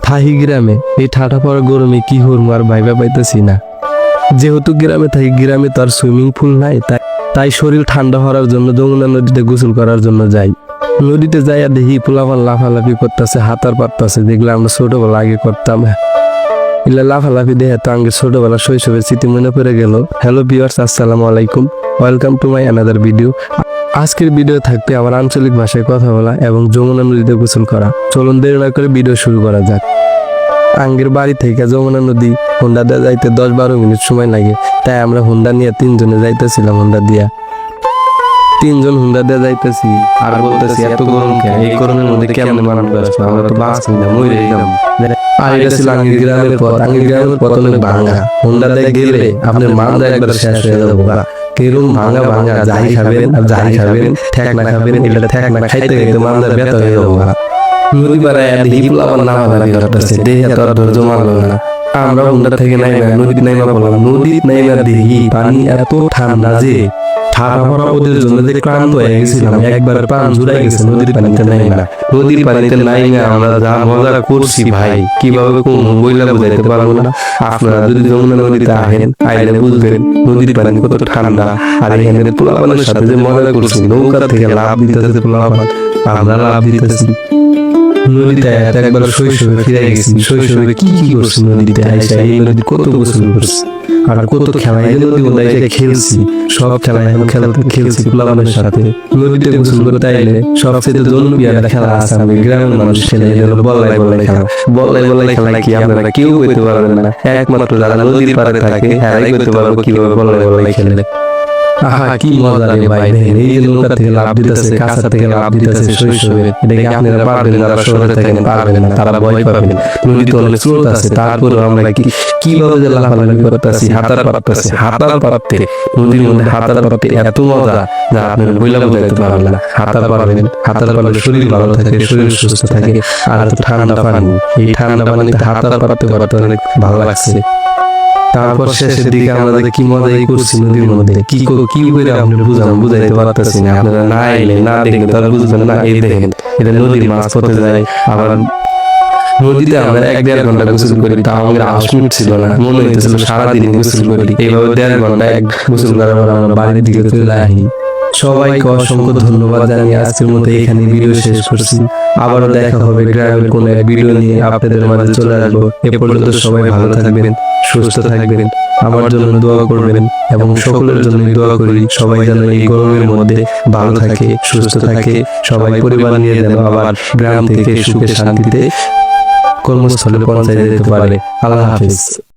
থাহি গ্রামে এই ঠাটা পড়া গরমে কি হরমু আর ভাইবা পাইতেছি না। যেহেতু গ্রামে থাকি, গ্রামে তো আর সুইমিং পুল নাই, তাই শরীর ঠান্ডা হওয়ার জন্য যমুনা নদীতে গোসল করার জন্য যাই। নদীতে যাইয়া দেখি পোলাপান লাফালাফি করতেছে, হাতার পারতেছে, যেগুলো আমরা ছোটবেলা আগে করতাম। এগুলা লাফালাফি দেখে তো আগে ছোটবেলা শৈশবের স্মৃতি মনে পড়ে গেল। হ্যালো ভিউয়ার্স, আসসালামু আলাইকুম, welcome to my another video. আজকের ভিডিও থাকবে আমার আঞ্চলিক ভাষায় কথা বলা এবং যমুনা নদীতে গোসল করা। চলুন দেরি না করে ভিডিও শুরু করা যাক। আঙ্গের বাড়ি থেকে যমুনা নদী হোন্ডা দিয়ে যাইতে 10-12 মিনিট সময় লাগে, তাই আমরা হোন্ডা নিয়ে 3 জনে যাইতেছিলাম। হোন্ডা দিয়া 3 জন হোন্ডা দিয়ে যাইতেছি আর বলতেছি এত গরম কেন, এই গরমের মধ্যে কেমন মানুষ আসবে, আমরা তো বাঁচি না, মরে গেলাম। আর এটা ছিল আঙ্গির গ্রামের পথ। আঙ্গির গ্রামের পথ অনেক ভাঙা, হোন্ডা দিয়ে গেলে আপনার মাথা একবার শেষ হয়ে যাবো। কেরম ভাঙা ভাঙা, যাই খাবেন আর যাই খাবেন, ঠেক না খাবেন, এটা ঠেক না খাইতে খাইতে মাথা ব্যথা হয়ে যাবো। নদী পাড়ায় হিপুল আবার নামালামি করতেছে, দেখে তো আর ধৈর্য মারলো না। আমরা হোন্ডা থেকে নাইমা নদীতে নাইমা বললাম, নদীতে নাইমা দেখি পানি এত ঠান্ডা যে ঠাড়া ভরা ওদের জন্য যে ক্লান্ত হয়ে গেছিলাম, একবার প্রাণ জুড়াই গেছে। নদীর পানিতে নাইমা, নদীর পানিতে নাইমা আমরা যা মজা করছি ভাই, কিভাবে কোন বইলা বুঝাইতে পারবো না। আপনারা যদি যমুনা নদীতে আহেন, আইলে বুঝবেন নদীর পানি কত ঠান্ডা। আর এখানে পোলাপানের সাথে যে মজা করছি, নৌকা থেকে লাভ দিতেছে পোলাপান, আমরা লাভ দিতেছি। নদীতে একবার শৈশবে ফিরে গেছি। শৈশবে কি কি করছি নদীতে আইসা, এই নদী কত গোসল করছি আর কত খেলা, এই নদী মধ্যে খেলছি, সব খেলা এখন খেলছি পোলাপানের সাথে। নদীতে গোসল করতে আইলে সবচেয়ে জনপ্রিয় খেলা আছে আমি গ্রামের মানুষ খেলে, বল্লাই বল্লাই খেলা। বল্লাই বল্লাই খেলা কি আপনারা কেউ করতে পারবেন না, একমাত্র যারা নদীর পাড়ে থাকে তারাই করতে পারবো কিভাবে বল্লাই বল্লাই খেলে। আহা কি মজা রে ভাই, দেখেন এই যে নৌকা থেকে লাভ দিতেছে, কাঁচা থেকে লাভ দিতেছে শৈশবে, এটাকে আপনারা পারবেন, যারা শহরে থাকেন পারবেন না, তারা ভয় পাবেন। নদীতে অনেক স্রোত আছে, তারপরেও আমরা কিভাবে যে লাফালাফি করতেছি, হাতার পারতে নদীর মধ্যে হাতার পারতে এত মজা যা আপনারা বইলা বুঝাইতে পারবেন না। হাতার পারবেন, হাতার পারলে শরীর ভালো থাকে, শরীর সুস্থ থাকে। আর তো ঠান্ডা পানি, এই ঠান্ডা পানিতে হাতার পারতে অনেক ভালো লাগছে। তারপর শেষের দিকে আমরা কি মজাই করছি নদীর মধ্যে, কি করে আপনারা বুঝাইতে পারতেছি না। আপনারা না এলে না দেখলে তারা বুঝবেন না। এই দেখেন, এটা নদীর মাছ পথে যায়। আবার নদীতে আমরা 1-1.5 ঘন্টা গোসল করি, তা আমাদের আউশ ছিল না, মনে হইতেছিল সারাদিন গোসল করি। এইভাবে 1.5 ঘন্টা গোসল করার পর আমরা বাড়ির দিকে চলে আসি। সবাইকে অসংখ্য ধন্যবাদ জানিয়ে আজকের মতো এখানে ভিডিও শেষ করছি। আবারও দেখা হবে গ্রামের কোনো এক ভিডিও নিয়ে, আপনাদের মাঝে চলে আসবো। এ পর্যন্ত সবাই ভালো থাকবেন, সুস্থ থাকবেন, আমার জন্য দোয়া করবেন এবং সকলের জন্য দোয়া করি সবাই যেন এই গরমের মধ্যে ভালো থাকে, সুস্থ থাকে। সবাই পরিবার নিয়ে যেন আবার গ্রাম থেকে সুখে শান্তিতে কর্মস্থলে পৌঁছায় যেতে পারে। আল্লাহ হাফেজ।